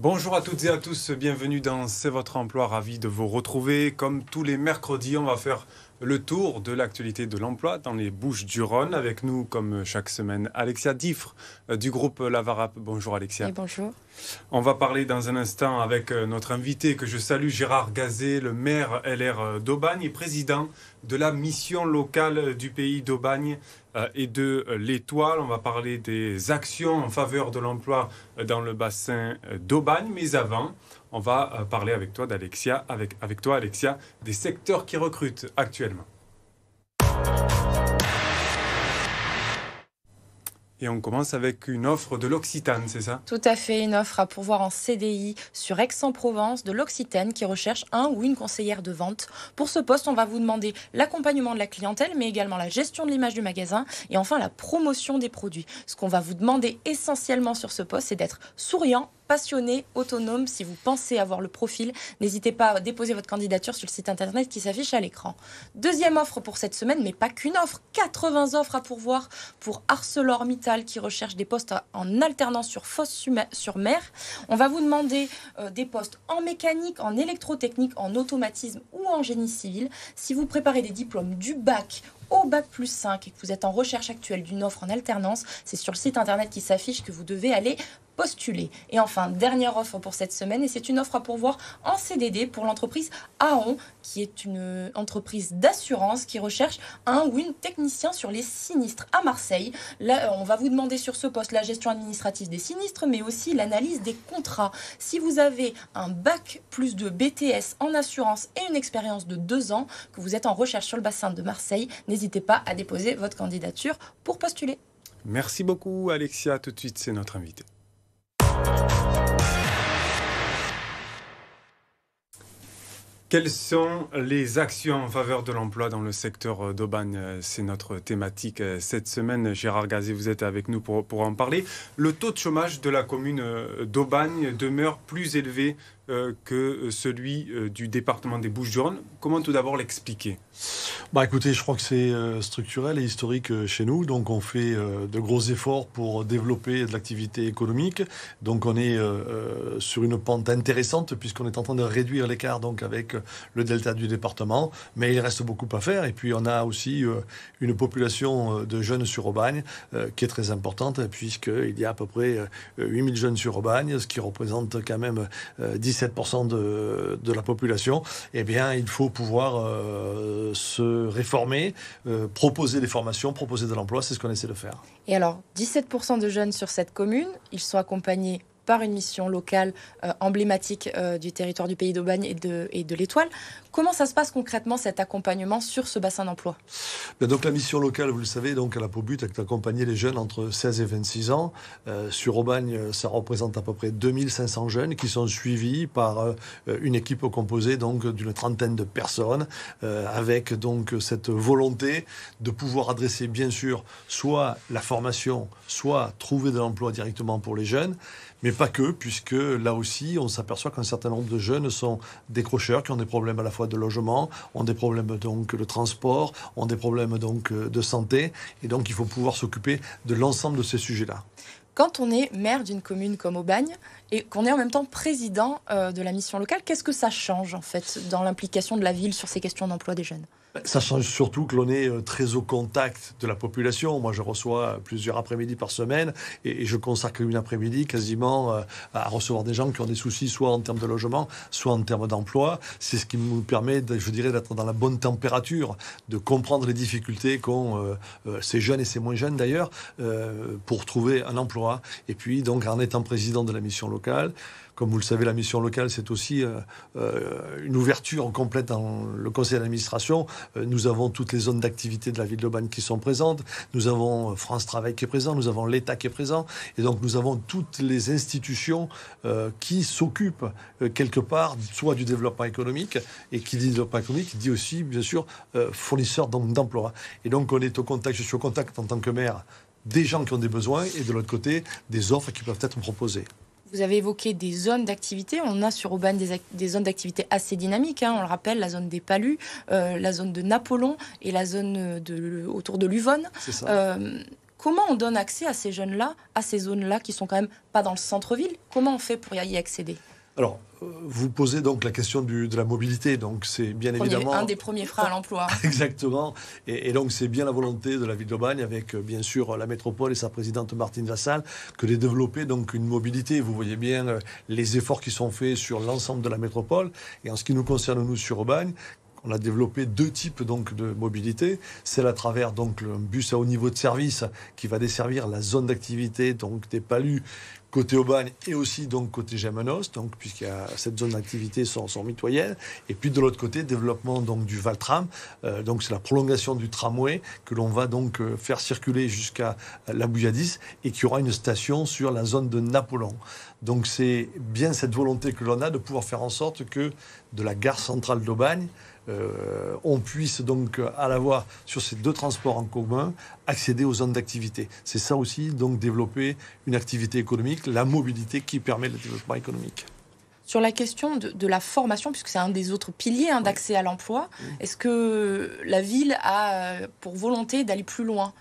Bonjour à toutes et à tous, bienvenue dans C'est votre emploi, ravi de vous retrouver. Comme tous les mercredis, on va faire le tour de l'actualité de l'emploi dans les Bouches-du-Rhône. Avec nous, comme chaque semaine, Alexia Diffre du groupe Lavarap. Bonjour Alexia. Et bonjour. On va parler dans un instant avec notre invité que je salue, Gérard Gazet, le maire LR d'Aubagne et président de la mission locale du pays d'Aubagne et de l'Étoile. On va parler des actions en faveur de l'emploi dans le bassin d'Aubagne. Mais avant, on va parler avec toi, Alexia, des secteurs qui recrutent actuellement. Et on commence avec une offre de l'Occitane, c'est ça? Tout à fait, une offre à pourvoir en CDI sur Aix-en-Provence de l'Occitane qui recherche un ou une conseillère de vente. Pour ce poste, on va vous demander l'accompagnement de la clientèle, mais également la gestion de l'image du magasin et enfin la promotion des produits. Ce qu'on va vous demander essentiellement sur ce poste, c'est d'être souriant, passionné, autonome. Si vous pensez avoir le profil, n'hésitez pas à déposer votre candidature sur le site internet qui s'affiche à l'écran. Deuxième offre pour cette semaine, mais pas qu'une offre, 80 offres à pourvoir pour ArcelorMittal qui recherche des postes en alternance sur Fos-sur-Mer. On va vous demander des postes en mécanique, en électrotechnique, en automatisme ou en génie civil. Si vous préparez des diplômes du bac au bac+5 et que vous êtes en recherche actuelle d'une offre en alternance, c'est sur le site internet qui s'affiche que vous devez aller postuler. Et enfin, dernière offre pour cette semaine, et c'est une offre à pourvoir en CDD pour l'entreprise Aon, qui est une entreprise d'assurance qui recherche un ou une technicien sur les sinistres à Marseille. Là, on va vous demander sur ce poste la gestion administrative des sinistres, mais aussi l'analyse des contrats. Si vous avez un bac plus de BTS en assurance et une expérience de 2 ans, que vous êtes en recherche sur le bassin de Marseille, n'hésitez pas à déposer votre candidature pour postuler. Merci beaucoup Alexia, tout de suite c'est notre invité. Quelles sont les actions en faveur de l'emploi dans le secteur d'Aubagne? C'est notre thématique cette semaine. Gérard Gazet, vous êtes avec nous pour en parler. Le taux de chômage de la commune d'Aubagne demeure plus élevé que celui du département des Bouches-du-Rhône. Comment tout d'abord l'expliquer? Écoutez, je crois que c'est structurel et historique chez nous. Donc on fait de gros efforts pour développer de l'activité économique. Donc on est sur une pente intéressante puisqu'on est en train de réduire l'écart donc avec le delta du département. Mais il reste beaucoup à faire. Et puis on a aussi une population de jeunes sur Aubagne qui est très importante puisqu'il y a à peu près 8000 jeunes sur Aubagne, ce qui représente quand même 17% de la population. Eh bien, il faut pouvoir se réformer, proposer des formations, proposer de l'emploi, c'est ce qu'on essaie de faire. Et alors, 17% de jeunes sur cette commune, ils sont accompagnés par une mission locale emblématique du territoire du pays d'Aubagne et de l'Étoile. Comment ça se passe concrètement cet accompagnement sur ce bassin d'emploi? Donc la mission locale, vous le savez, donc elle a pour but d'accompagner les jeunes entre 16 et 26 ans. Sur Aubagne, ça représente à peu près 2500 jeunes qui sont suivis par une équipe composée donc d'une trentaine de personnes avec donc cette volonté de pouvoir adresser bien sûr soit la formation, soit trouver de l'emploi directement pour les jeunes. Mais pas que, puisque là aussi, on s'aperçoit qu'un certain nombre de jeunes sont décrocheurs, qui ont des problèmes à la fois de logement, ont des problèmes donc de transport, ont des problèmes donc de santé. Et donc, il faut pouvoir s'occuper de l'ensemble de ces sujets-là. Quand on est maire d'une commune comme Aubagne et qu'on est en même temps président de la mission locale, qu'est-ce que ça change en fait dans l'implication de la ville sur ces questions d'emploi des jeunes? Ça change surtout que l'on est très au contact de la population. Moi, je reçois plusieurs après-midi par semaine et je consacre une après-midi quasiment à recevoir des gens qui ont des soucis, soit en termes de logement, soit en termes d'emploi. C'est ce qui nous permet, je dirais, d'être dans la bonne température, de comprendre les difficultés qu'ont ces jeunes et ces moins jeunes d'ailleurs pour trouver un emploi. Et puis, donc, en étant président de la mission locale, comme vous le savez, la mission locale, c'est aussi une ouverture complète dans le conseil d'administration. Nous avons toutes les zones d'activité de la ville d'Aubagne qui sont présentes. Nous avons France Travail qui est présent. Nous avons l'État qui est présent. Et donc, nous avons toutes les institutions qui s'occupent quelque part, soit du développement économique, et qui dit développement économique, dit aussi, bien sûr, fournisseur d'emploi. Et donc, on est au contact, je suis au contact en tant que maire des gens qui ont des besoins et de l'autre côté, des offres qui peuvent être proposées. Vous avez évoqué des zones d'activité. On a sur Aubagne des zones d'activité assez dynamiques. On le rappelle, la zone des Palus, la zone de Napoléon et la zone autour de Luvonne. C'est ça. Comment on donne accès à ces jeunes-là, à ces zones-là qui sont quand même pas dans le centre-ville? Comment on fait pour y accéder? Alors, vous posez donc la question de la mobilité, donc c'est bien évidemment... Un des premiers freins à l'emploi. Exactement, et donc c'est bien la volonté de la ville d'Aubagne, avec bien sûr la métropole et sa présidente Martine Vassal, que de développer donc une mobilité. Vous voyez bien les efforts qui sont faits sur l'ensemble de la métropole, et en ce qui nous concerne, nous, sur Aubagne, on a développé 2 types donc de mobilité. C'est à travers donc le bus à haut niveau de service qui va desservir la zone d'activité donc des Palus côté Aubagne et aussi donc côté Gémenos, donc puisqu'il y a cette zone d'activité sont mitoyennes. Et puis de l'autre côté, développement donc du Valtram, donc c'est la prolongation du tramway que l'on va donc faire circuler jusqu'à la Bouilladis et qui aura une station sur la zone de Napoléon. Donc c'est bien cette volonté que l'on a de pouvoir faire en sorte que de la gare centrale d'Aubagne, on puisse donc à la fois sur ces 2 transports en commun accéder aux zones d'activité. C'est ça aussi, donc développer une activité économique, la mobilité qui permet le développement économique. Sur la question de la formation, puisque c'est un des autres piliers d'accès à l'emploi, est-ce que la ville a pour volonté d'aller plus loin?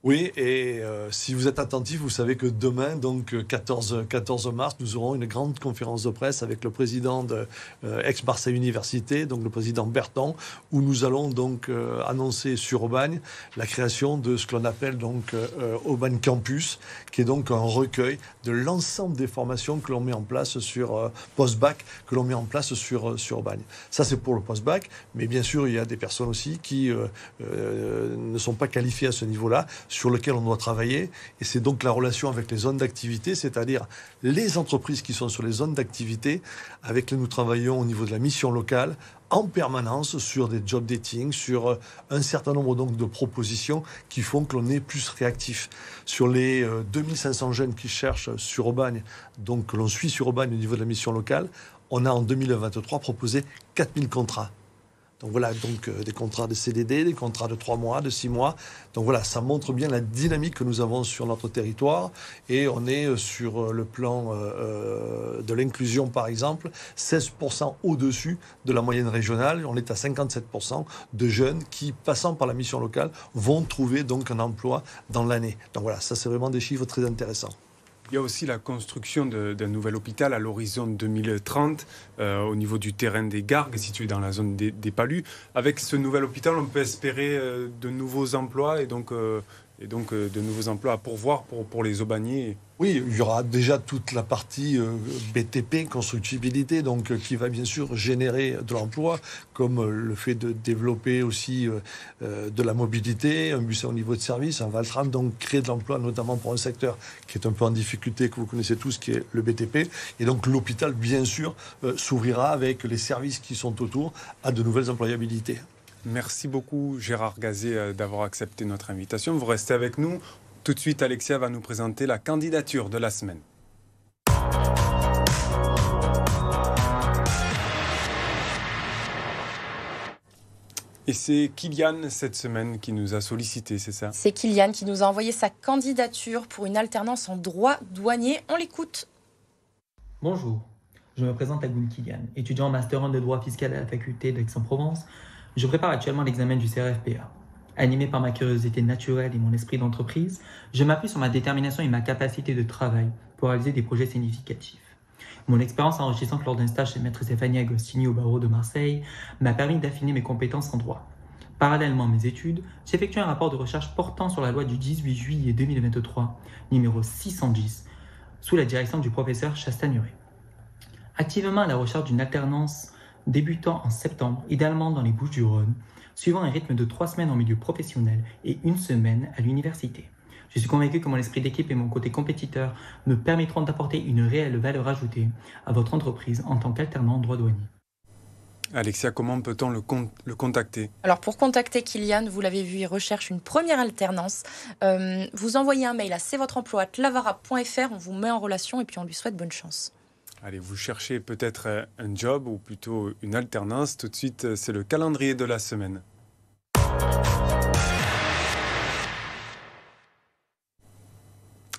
Oui, et si vous êtes attentif, vous savez que demain, donc 14 mars, nous aurons une grande conférence de presse avec le président de Aix-Marseille Université, donc le président Berton, où nous allons donc annoncer sur Aubagne la création de ce que l'on appelle donc Aubagne Campus, qui est donc un recueil de l'ensemble des formations que l'on met en place sur post-bac, que l'on met en place sur Aubagne. Ça, c'est pour le post-bac, mais bien sûr, il y a des personnes aussi qui ne sont pas qualifiées à ce niveau-là, sur lequel on doit travailler, et c'est donc la relation avec les zones d'activité, c'est-à-dire les entreprises qui sont sur les zones d'activité, avec lesquelles nous travaillons au niveau de la mission locale, en permanence sur des job dating, sur un certain nombre donc de propositions qui font que l'on est plus réactif. Sur les 2500 jeunes qui cherchent sur Aubagne, donc que l'on suit sur Aubagne au niveau de la mission locale, on a en 2023 proposé 4000 contrats. Donc voilà, donc des contrats de CDD, des contrats de 3 mois, de 6 mois. Donc voilà, ça montre bien la dynamique que nous avons sur notre territoire. Et on est sur le plan de l'inclusion, par exemple, 16% au-dessus de la moyenne régionale. On est à 57% de jeunes qui, passant par la mission locale, vont trouver donc un emploi dans l'année. Donc voilà, ça c'est vraiment des chiffres très intéressants. Il y a aussi la construction d'un nouvel hôpital à l'horizon 2030 au niveau du terrain des Gargues, situé dans la zone des Palus. Avec ce nouvel hôpital, on peut espérer de nouveaux emplois et donc de nouveaux emplois à pourvoir pour les Aubagnais. Oui, il y aura déjà toute la partie BTP, constructibilité, donc qui va bien sûr générer de l'emploi, comme le fait de développer aussi de la mobilité, un bus au niveau de service, un Valtram, donc créer de l'emploi, notamment pour un secteur qui est un peu en difficulté, que vous connaissez tous, qui est le BTP. Et donc l'hôpital, bien sûr, s'ouvrira avec les services qui sont autour à de nouvelles employabilités. Merci beaucoup Gérard Gazé d'avoir accepté notre invitation. Vous restez avec nous. Tout de suite, Alexia va nous présenter la candidature de la semaine. Et c'est Kylian cette semaine qui nous a sollicité, c'est ça? C'est Kylian qui nous a envoyé sa candidature pour une alternance en droit douanier. On l'écoute. Bonjour, je me présente Agoun Kylian, étudiant en master 1 de droit fiscal à la faculté d'Aix-en-Provence. Je prépare actuellement l'examen du CRFPA. Animé par ma curiosité naturelle et mon esprit d'entreprise, je m'appuie sur ma détermination et ma capacité de travail pour réaliser des projets significatifs. Mon expérience enrichissante lors d'un stage chez Maître Stéphanie Agostini au barreau de Marseille m'a permis d'affiner mes compétences en droit. Parallèlement à mes études, j'effectue un rapport de recherche portant sur la loi du 18 juillet 2023, numéro 610, sous la direction du professeur Chastagneret. Activement à la recherche d'une alternance débutant en septembre, idéalement dans les Bouches-du-Rhône, suivant un rythme de 3 semaines en milieu professionnel et 1 semaine à l'université. Je suis convaincu que mon esprit d'équipe et mon côté compétiteur me permettront d'apporter une réelle valeur ajoutée à votre entreprise en tant qu'alternant en droit douanier. Alexia, comment peut-on le contacter? Alors pour contacter Kylian, vous l'avez vu, il recherche une première alternance. Vous envoyez un mail à cvotreemploi@lavara.fr, on vous met en relation et puis on lui souhaite bonne chance. Allez, vous cherchez peut-être un job ou plutôt une alternance. Tout de suite, c'est le calendrier de la semaine.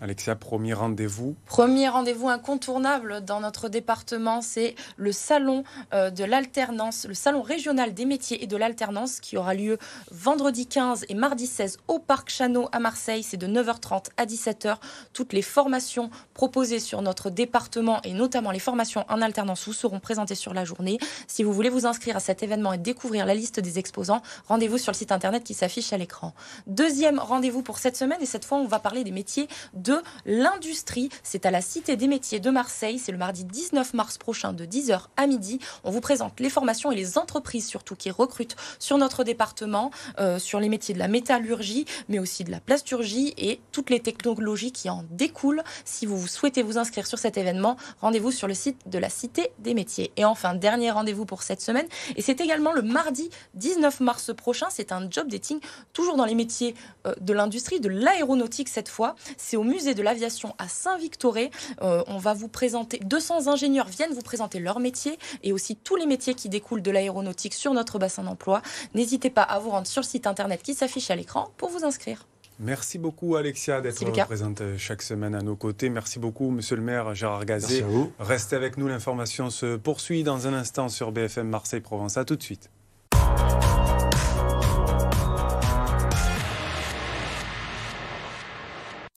Alexia, premier rendez-vous. Premier rendez-vous incontournable dans notre département, c'est le salon de l'alternance, le salon régional des métiers et de l'alternance qui aura lieu vendredi 15 et mardi 16 au Parc Chanot à Marseille. C'est de 9h30 à 17h. Toutes les formations proposées sur notre département et notamment les formations en alternance vous seront présentées sur la journée. Si vous voulez vous inscrire à cet événement et découvrir la liste des exposants, rendez-vous sur le site internet qui s'affiche à l'écran. Deuxième rendez-vous pour cette semaine et cette fois on va parler des métiers de l'industrie. C'est à la Cité des métiers de Marseille. C'est le mardi 19 mars prochain de 10h à midi. On vous présente les formations et les entreprises surtout qui recrutent sur notre département, sur les métiers de la métallurgie, mais aussi de la plasturgie et toutes les technologies qui en découlent. Si vous souhaitez vous inscrire sur cet événement, rendez-vous sur le site de la Cité des métiers. Et enfin, dernier rendez-vous pour cette semaine. Et c'est également le mardi 19 mars prochain. C'est un job dating toujours dans les métiers de l'industrie, de l'aéronautique cette fois. C'est au musée de l'aviation à Saint-Victoré. On va vous présenter, 200 ingénieurs viennent vous présenter leur métier et aussi tous les métiers qui découlent de l'aéronautique sur notre bassin d'emploi. N'hésitez pas à vous rendre sur le site internet qui s'affiche à l'écran pour vous inscrire. Merci beaucoup Alexia d'être présente chaque semaine à nos côtés. Merci beaucoup Monsieur le maire Gérard Gazet. Merci à vous. Restez avec nous, l'information se poursuit dans un instant sur BFM Marseille Provence. À tout de suite.